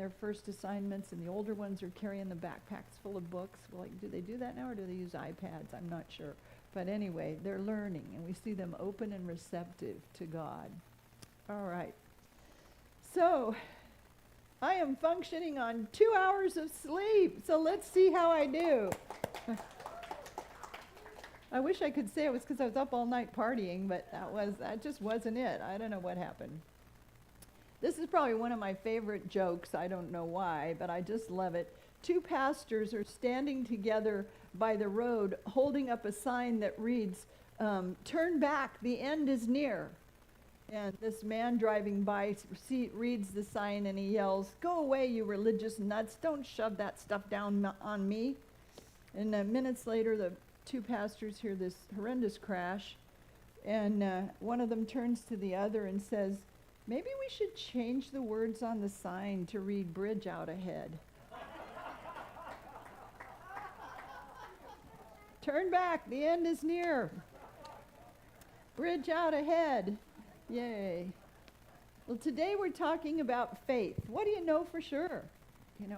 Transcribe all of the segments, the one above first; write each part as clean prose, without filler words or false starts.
their first assignments, and the older ones are carrying the backpacks full of books. Well, do they do that now, or do they use iPads? I'm not sure. But anyway, they're learning, and we see them open and receptive to God. All right. So, I am functioning on 2 hours of sleep, so let's see how I do. I wish I could say it was because I was up all night partying, but that just wasn't it. I don't know what happened. This is probably one of my favorite jokes. I don't know why, but I just love it. Two pastors are standing together by the road holding up a sign that reads, "Turn back, the end is near." And this man driving by reads the sign and he yells, "Go away, you religious nuts. Don't shove that stuff down on me." And minutes later, the two pastors hear this horrendous crash, and one of them turns to the other and says, "Maybe we should change the words on the sign to read 'Bridge out ahead.'" Turn back, the end is near. Bridge out ahead. Yay. Well, today we're talking about faith. What do you know for sure?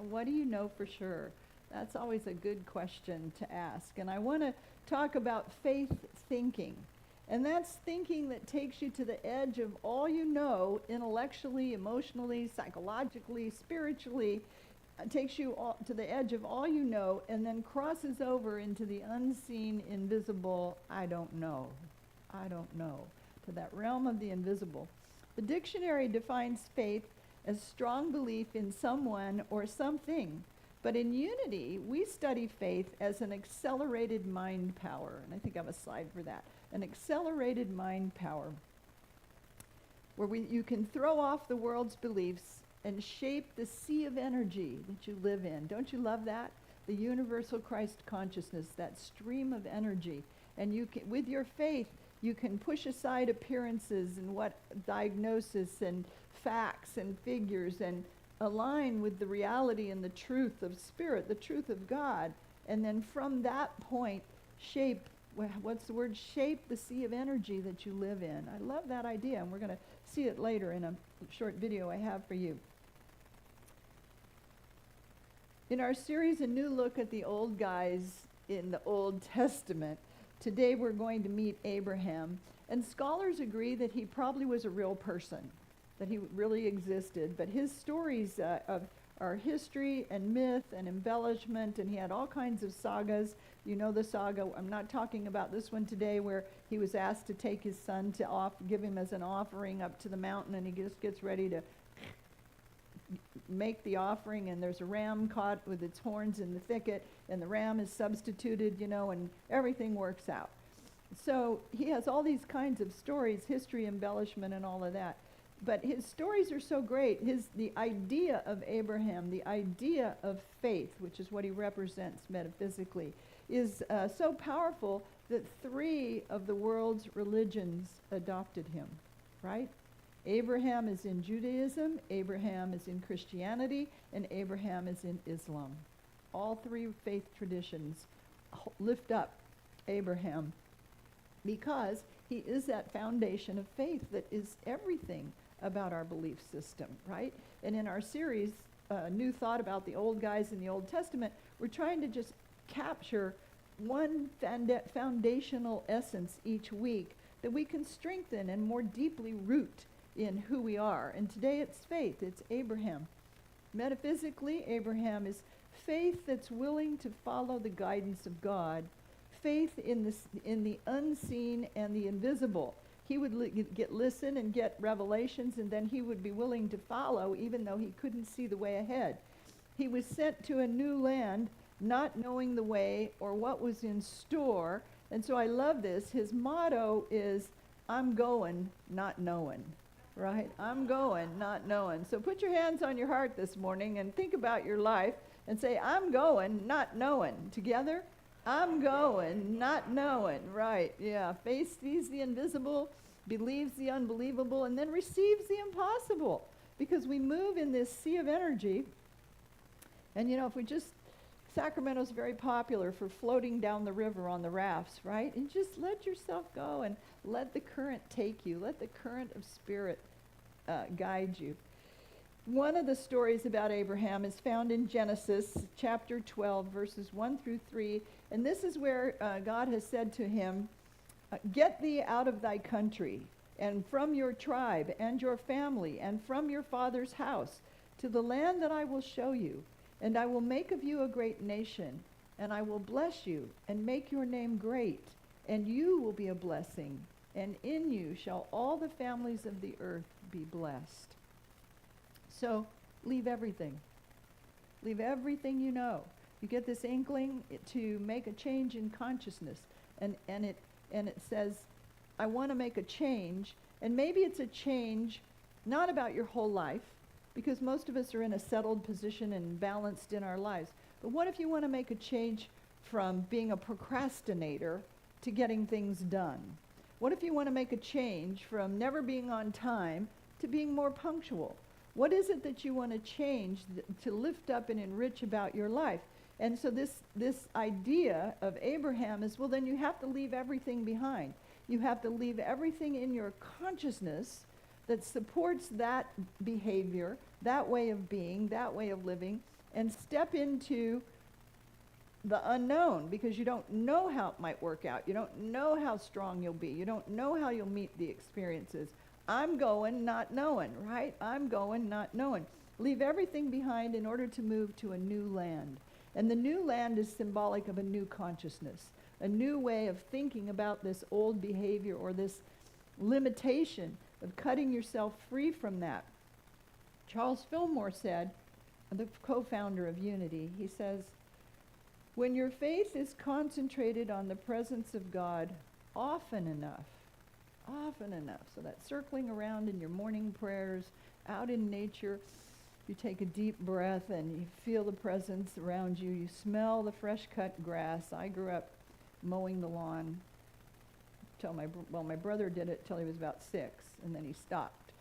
What do you know for sure? That's always a good question to ask. And I want to talk about faith thinking. And that's thinking that takes you to the edge of all you know, intellectually, emotionally, psychologically, spiritually. It takes you to the edge of all you know and then crosses over into the unseen, invisible, I don't know, to that realm of the invisible. The dictionary defines faith as strong belief in someone or something. But in Unity, we study faith as an accelerated mind power. And I think I have a slide for that. An accelerated mind power, where you can throw off the world's beliefs and shape the sea of energy that you live in. Don't you love that? The universal Christ consciousness, that stream of energy. And you can, with your faith, you can push aside appearances and what diagnosis and facts and figures and align with the reality and the truth of Spirit, the truth of God. And then from that point, shape the sea of energy that you live in. I love that idea, and we're going to see it later in a short video I have for you. In our series, A New Look at the Old Guys in the Old Testament, today we're going to meet Abraham. And scholars agree that he probably was a real person, that he really existed. But his stories are history and myth and embellishment, and he had all kinds of sagas. You know the saga. I'm not talking about this one today, where he was asked to take his son to give him as an offering up to the mountain, and he just gets ready to make the offering, and there's a ram caught with its horns in the thicket, and the ram is substituted, and everything works out. So he has all these kinds of stories, history, embellishment, and all of that. But his stories are so great. The idea of Abraham, the idea of faith, which is what he represents metaphysically, is so powerful that 3 of the world's religions adopted him, right? Abraham is in Judaism, Abraham is in Christianity, and Abraham is in Islam. All 3 faith traditions lift up Abraham because he is that foundation of faith that is everything about our belief system, right? And in our series, New Thought about the Old Guys in the Old Testament, we're trying to just capture one foundational essence each week that we can strengthen and more deeply root in who we are. And today it's faith. It's Abraham. Metaphysically, Abraham is faith that's willing to follow the guidance of God, faith in the unseen and the invisible. He would listen and get revelations, and then he would be willing to follow even though he couldn't see the way ahead. He was sent to a new land not knowing the way or what was in store. And so I love this. His motto is, "I'm going, not knowing." Right? I'm going, not knowing. So put your hands on your heart this morning and think about your life and say, "I'm going, not knowing." Together? I'm going, not knowing. Right, yeah. Faith sees the invisible, believes the unbelievable, and then receives the impossible. Because we move in this sea of energy. And Sacramento's very popular for floating down the river on the rafts, right? And just let yourself go and let the current take you. Let the current of Spirit guide you. One of the stories about Abraham is found in Genesis chapter 12, verses 1 through 3. And this is where God has said to him, get thee out of thy country, and from your tribe, and your family, and from your father's house, to the land that I will show you. And I will make of you a great nation, and I will bless you, and make your name great, and you will be a blessing, and in you shall all the families of the earth be blessed. So leave everything. Leave everything you know. You get this inkling to make a change in consciousness. And it says, I want to make a change. And maybe it's a change not about your whole life, because most of us are in a settled position and balanced in our lives. But what if you want to make a change from being a procrastinator to getting things done? What if you want to make a change from never being on time to being more punctual? What is it that you want to change to lift up and enrich about your life? And so this idea of Abraham is, well, then you have to leave everything behind. You have to leave everything in your consciousness that supports that behavior, that way of being, that way of living, and step into the unknown, because you don't know how it might work out. You don't know how strong you'll be. You don't know how you'll meet the experiences. I'm going not knowing, right? I'm going not knowing. Leave everything behind in order to move to a new land. And the new land is symbolic of a new consciousness, a new way of thinking about this old behavior or this limitation of cutting yourself free from that. Charles Fillmore said, the co-founder of Unity, he says, when your faith is concentrated on the presence of God often enough, so that circling around in your morning prayers, out in nature, you take a deep breath and you feel the presence around you. You smell the fresh cut grass. I grew up mowing the lawn till my brother did it till he was about 6, and then he stopped.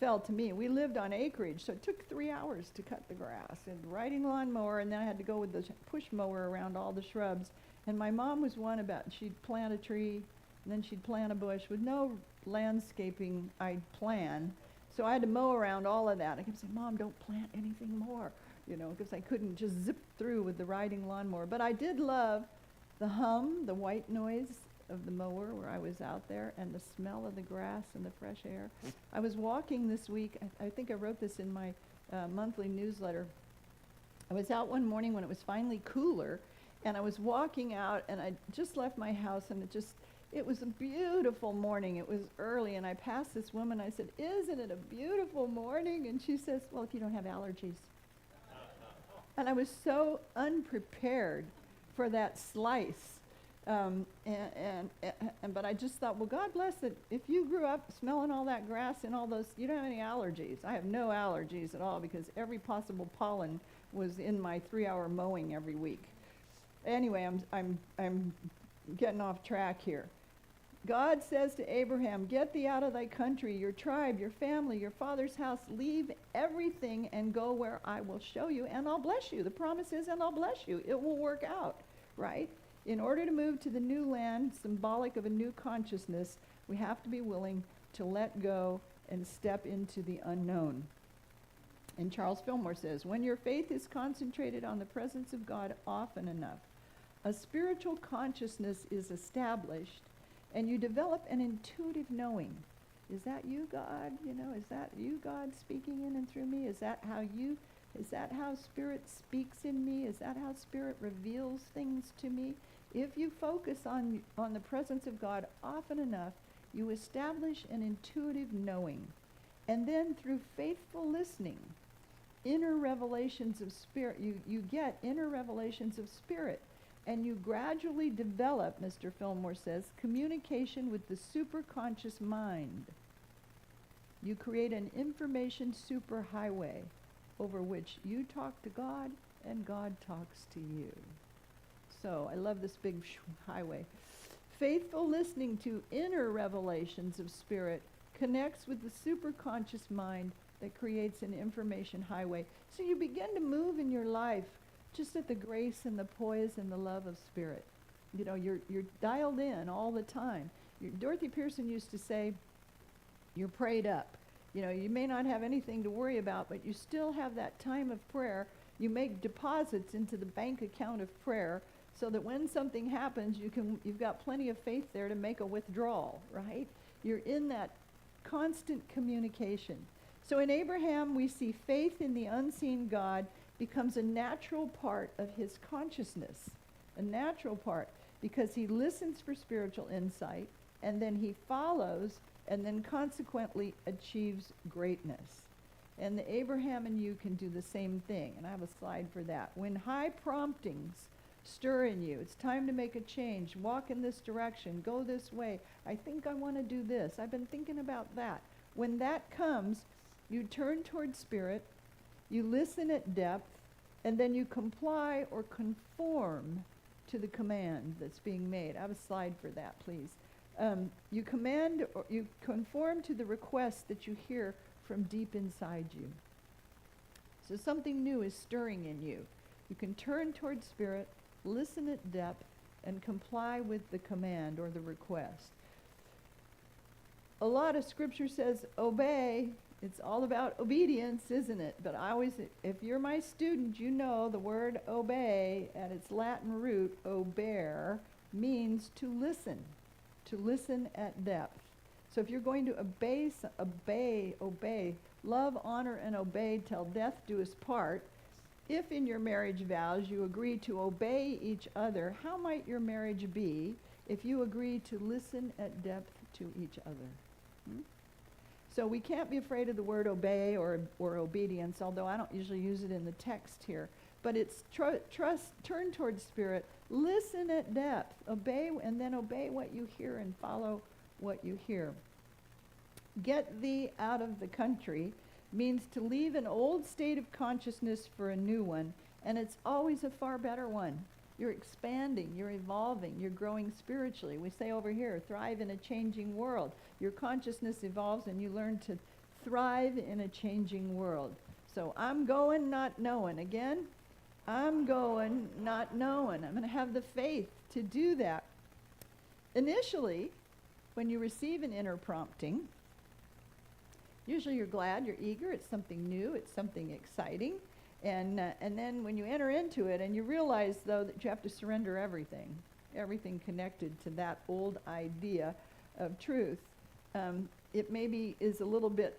Fell to me. We lived on acreage, so it took 3 hours to cut the grass, and riding lawnmower, and then I had to go with the push mower around all the shrubs. And my mom was one about, she'd plant a tree, and then she'd plant a bush with no landscaping I'd plan. So I had to mow around all of that. I kept saying, Mom, don't plant anything more, because I couldn't just zip through with the riding lawnmower. But I did love the hum, the white noise of the mower where I was out there, and the smell of the grass and the fresh air. I was walking this week. I think I wrote this in my monthly newsletter. I was out one morning when it was finally cooler, and I was walking out, and I just left my house, and it was a beautiful morning. It was early, and I passed this woman. I said, isn't it a beautiful morning? And she says, well, if you don't have allergies. And I was so unprepared for that slice. But I just thought, well, God bless it. If you grew up smelling all that grass and all those, you don't have any allergies. I have no allergies at all, because every possible pollen was in my 3-hour mowing every week. Anyway, I'm getting off track here. God says to Abraham, get thee out of thy country, your tribe, your family, your father's house, leave everything and go where I will show you, and I'll bless you. The promise is, and I'll bless you. It will work out, right? In order to move to the new land, symbolic of a new consciousness, we have to be willing to let go and step into the unknown. And Charles Fillmore says, when your faith is concentrated on the presence of God often enough, a spiritual consciousness is established, and you develop an intuitive knowing. Is that you, God? Is that you, God, speaking in and through me? Is that how Spirit speaks in me? Is that how Spirit reveals things to me? If you focus on the presence of God often enough, you establish an intuitive knowing. And then through faithful listening, inner revelations of Spirit, you get inner revelations of Spirit. And you gradually develop, Mr. Fillmore says, communication with the superconscious mind. You create an information superhighway over which you talk to God and God talks to you. So I love this big highway. Faithful listening to inner revelations of Spirit connects with the superconscious mind that creates an information highway. So you begin to move in your life just at the grace and the poise and the love of Spirit. You're dialed in all the time. Dorothy Pearson used to say, you're prayed up. You know, you may not have anything to worry about, but you still have that time of prayer. You make deposits into the bank account of prayer so that when something happens, you've got plenty of faith there to make a withdrawal, right? You're in that constant communication. So in Abraham, we see faith in the unseen God becomes a natural part of his consciousness, a natural part, because he listens for spiritual insight, and then he follows, and then consequently achieves greatness. And the Abraham and you can do the same thing, and I have a slide for that. When high promptings stir in you, it's time to make a change, walk in this direction, go this way, I think I want to do this, I've been thinking about that. When that comes, you turn toward spirit, you listen at depth, and then you comply or conform to the command that's being made. I have a slide for that, please. You command or you conform to the request that you hear from deep inside you. So something new is stirring in you. You can turn toward spirit, listen at depth, and comply with the command or the request. A lot of scripture says obey. It's all about obedience, isn't it? But I always, if you're my student, you know the word obey at its Latin root, obear, means to listen at depth. So if you're going to obey, love, honor, and obey till death do us part, if in your marriage vows you agree to obey each other, how might your marriage be if you agree to listen at depth to each other? So we can't be afraid of the word obey or obedience, although I don't usually use it in the text here. But it's trust, turn towards spirit, listen at depth, obey, and then obey what you hear and follow what you hear. Get thee out of the country means to leave an old state of consciousness for a new one, and it's always a far better one. You're expanding, you're evolving, you're growing spiritually. We say over here, thrive in a changing world. Your consciousness evolves and you learn to thrive in a changing world. So I'm going not knowing. Again, I'm going not knowing. I'm going to have the faith to do that. Initially, when you receive an inner prompting, usually you're glad, you're eager, it's something new, it's something exciting. And then when you enter into it and you realize, though, that you have to surrender everything connected to that old idea of truth, it maybe is a little bit,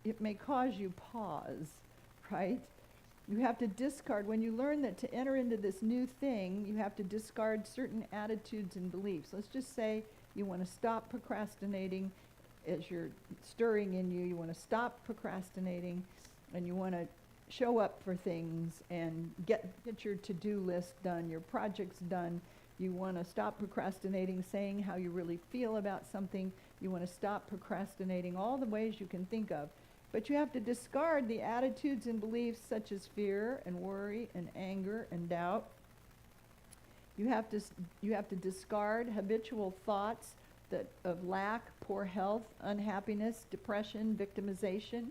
it may cause you pause, right? You have to discard, when you learn that to enter into this new thing, you have to discard certain attitudes and beliefs. Let's just say you want to stop procrastinating as you're stirring in you. You want to stop procrastinating and you want to show up for things and get your to-do list done, your projects done. You want to stop procrastinating, saying how you really feel about something. You want to stop procrastinating all the ways you can think of. But you have to discard the attitudes and beliefs such as fear and worry and anger and doubt. You have to discard habitual thoughts of lack, poor health, unhappiness, depression, victimization.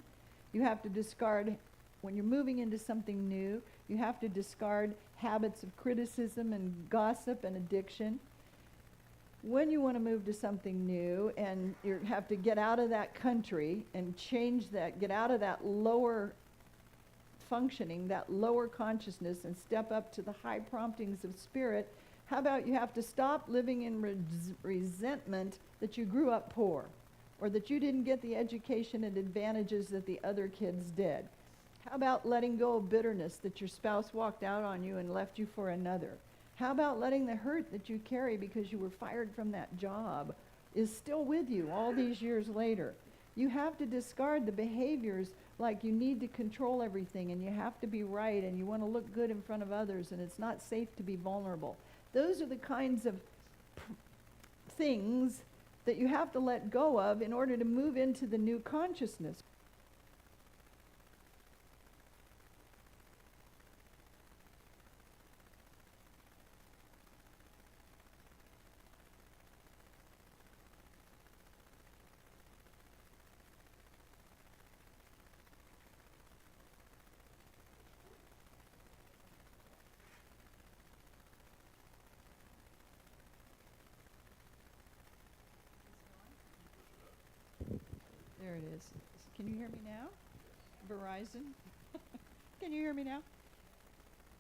You have to discard, when you're moving into something new, you have to discard habits of criticism and gossip and addiction. When you want to move to something new and you have to get out of that country and change that, get out of that lower functioning, that lower consciousness, and step up to the high promptings of spirit, how about you have to stop living in resentment that you grew up poor or that you didn't get the education and advantages that the other kids did? How about letting go of bitterness that your spouse walked out on you and left you for another? How about letting the hurt that you carry because you were fired from that job is still with you all these years later? You have to discard the behaviors like you need to control everything and you have to be right and you want to look good in front of others and it's not safe to be vulnerable. Those are the kinds of things that you have to let go of in order to move into the new consciousness. There it is. Can you hear me now? Verizon? Can you hear me now?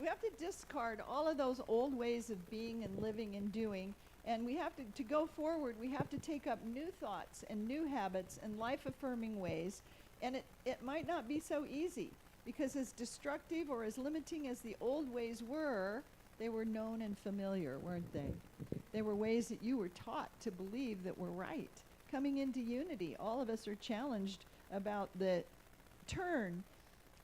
We have to discard all of those old ways of being and living and doing, and we have to go forward, we have to take up new thoughts and new habits and life-affirming ways, and it might not be so easy, because as destructive or as limiting as the old ways were, they were known and familiar, weren't they? They were ways that you were taught to believe that were right. Coming into unity, all of us are challenged about the turn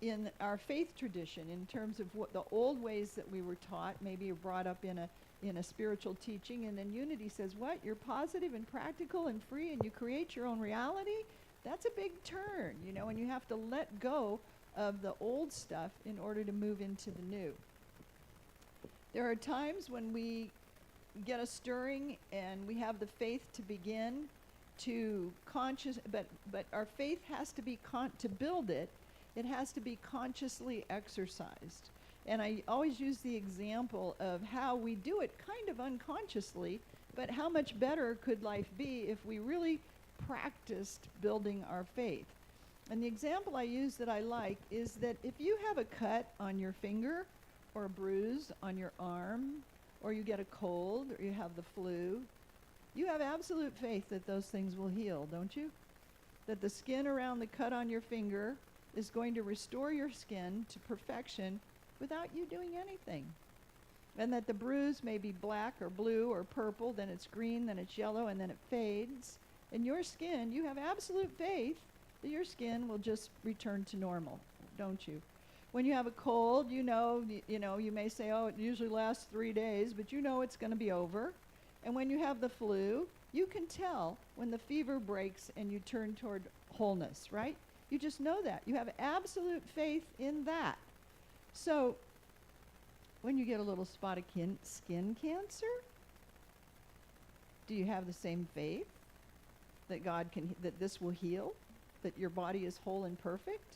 in our faith tradition in terms of what the old ways that we were taught, maybe you're brought up in a spiritual teaching, and then unity says, what, you're positive and practical and free and you create your own reality? That's a big turn, you know, and you have to let go of the old stuff in order to move into the new. There are times when we get a stirring and we have the faith to begin to but our faith has to be to build it. It has to be consciously exercised. And I always use the example of how we do it kind of unconsciously, but how much better could life be if we really practiced building our faith. And the example I use that I like is that if you have a cut on your finger or a bruise on your arm, or you get a cold or you have the flu, you have absolute faith that those things will heal, don't you? That the skin around the cut on your finger is going to restore your skin to perfection without you doing anything. And that the bruise may be black or blue or purple, then it's green, then it's yellow, and then it fades. And your skin, you have absolute faith that your skin will just return to normal, don't you? When you have a cold, you know, you may say, oh, it usually lasts 3 days, but you know it's going to be over. And when you have the flu, you can tell when the fever breaks and you turn toward wholeness, right? You just know that. You have absolute faith in that. So when you get a little spot of skin cancer, do you have the same faith that that this will heal, that your body is whole and perfect?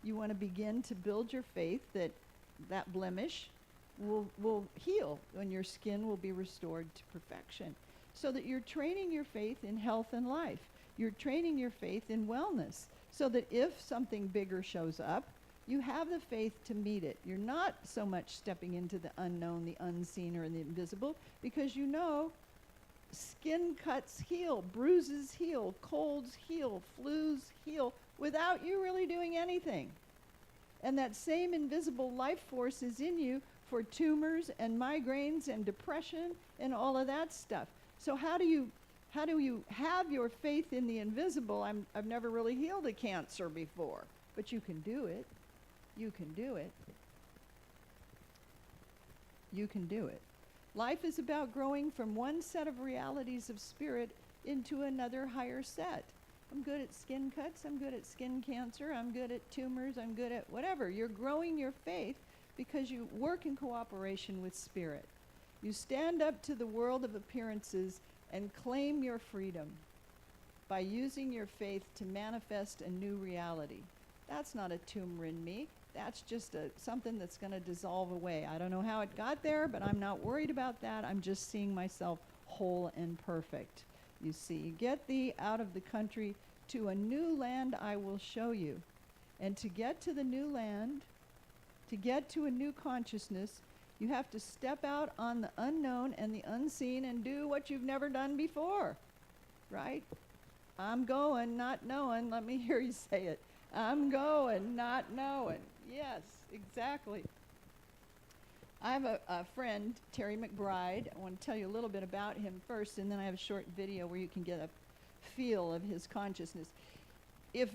You want to begin to build your faith that that blemish will heal and your skin will be restored to perfection. So that you're training your faith in health and life. You're training your faith in wellness. So that if something bigger shows up, you have the faith to meet it. You're not so much stepping into the unknown, the unseen, or the invisible, because you know skin cuts heal, bruises heal, colds heal, flus heal, without you really doing anything. And that same invisible life force is in you for tumors and migraines and depression and all of that stuff. So how do you have your faith in the invisible? I've never really healed a cancer before, but you can do it. You can do it. You can do it. Life is about growing from one set of realities of spirit into another higher set. I'm good at skin cuts, I'm good at skin cancer, I'm good at tumors, I'm good at whatever. You're growing your faith because you work in cooperation with spirit. You stand up to the world of appearances and claim your freedom by using your faith to manifest a new reality. That's not a tumor in me. That's just something that's going to dissolve away. I don't know how it got there, but I'm not worried about that. I'm just seeing myself whole and perfect. You see, get thee out of the country to a new land I will show you. And to get to the new land, to get to a new consciousness, you have to step out on the unknown and the unseen and do what you've never done before, right? I'm going, not knowing. Let me hear you say it. I'm going, not knowing. Yes, exactly. I have a friend, Terry McBride. I want to tell you a little bit about him first, and then I have a short video where you can get a feel of his consciousness. If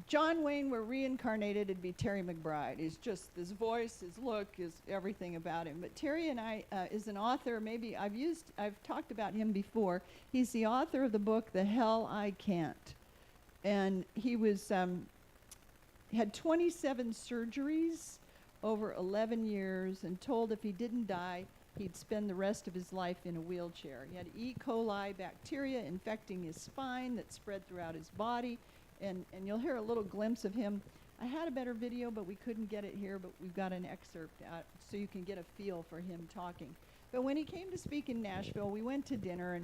John Wayne were reincarnated, it'd be Terry McBride. He's just his voice, his look, is everything about him. But Terry and I is an author. Maybe I've talked about him before. He's the author of the book The Hell I Can't, and he was had 27 surgeries over 11 years, and told if he didn't die, he'd spend the rest of his life in a wheelchair. He had E. coli bacteria infecting his spine that spread throughout his body, and you'll hear a little glimpse of him. I had a better video, but we couldn't get it here, but we've got an excerpt out so you can get a feel for him talking. But when he came to speak in Nashville, we went to dinner,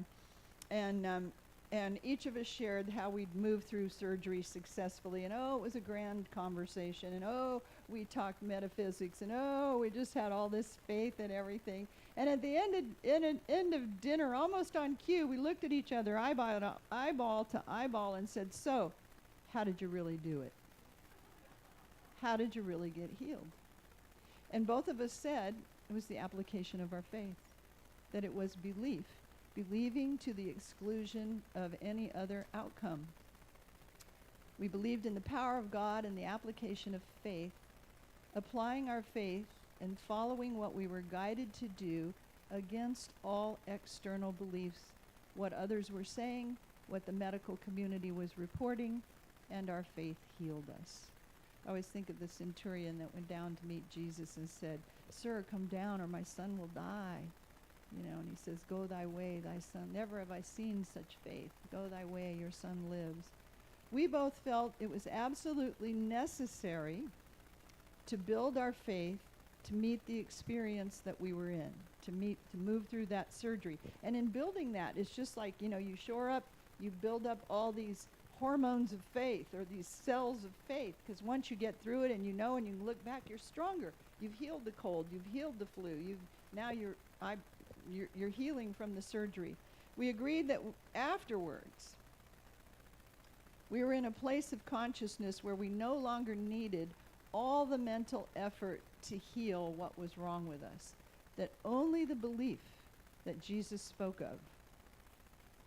and And each of us shared how we'd moved through surgery successfully. And oh, it was a grand conversation. And oh, we talked metaphysics. And oh, we just had all this faith and everything. And at the end of dinner, almost on cue, we looked at each other eyeball to eyeball and said, so, how did you really do it? How did you really get healed? And both of us said it was the application of our faith, that it was belief. Believing to the exclusion of any other outcome. We believed in the power of God and the application of faith, applying our faith and following what we were guided to do against all external beliefs, what others were saying, what the medical community was reporting, and our faith healed us. I always think of the centurion that went down to meet Jesus and said, "Sir, come down or my son will die." You know, and he says, "Go thy way, thy son. Never have I seen such faith. Go thy way, your son lives." We both felt it was absolutely necessary to build our faith to meet the experience that we were in, to move through that surgery. And in building that, it's just like, you know, you shore up, you build up all these hormones of faith or these cells of faith, because once you get through it and you know and you look back, you're stronger. You've healed the cold, you've healed the flu, you're healing from the surgery. We agreed that afterwards, we were in a place of consciousness where we no longer needed all the mental effort to heal what was wrong with us. That only the belief that Jesus spoke of,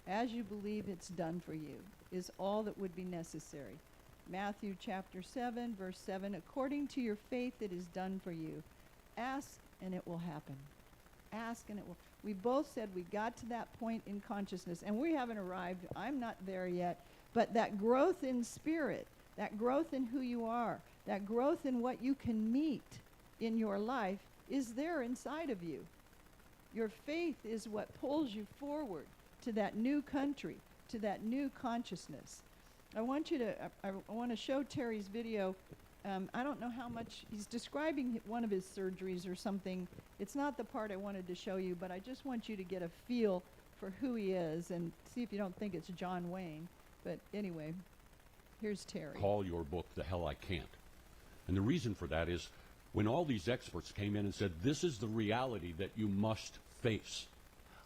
as you believe it's done for you, is all that would be necessary. Matthew chapter 7, verse 7, according to your faith it is done for you. Ask and it will happen. Ask and it will. We both said we got to that point in consciousness, and we haven't arrived. I'm not there yet. But that growth in spirit, that growth in who you are, that growth in what you can meet in your life is there inside of you. Your faith is what pulls you forward to that new country, to that new consciousness. I want to show Terry's video. I don't know how much, he's describing one of his surgeries or something. It's not the part I wanted to show you, but I just want you to get a feel for who he is and see if you don't think it's John Wayne. But anyway, here's Terry. Call your book The Hell I Can't. And the reason for that is when all these experts came in and said, this is the reality that you must face,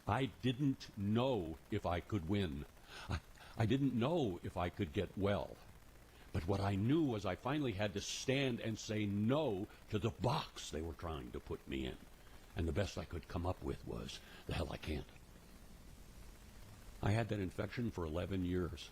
I didn't know if I could win. I didn't know if I could get well. But what I knew was I finally had to stand and say no to the box they were trying to put me in. And the best I could come up with was, the hell I can't. I had that infection for 11 years.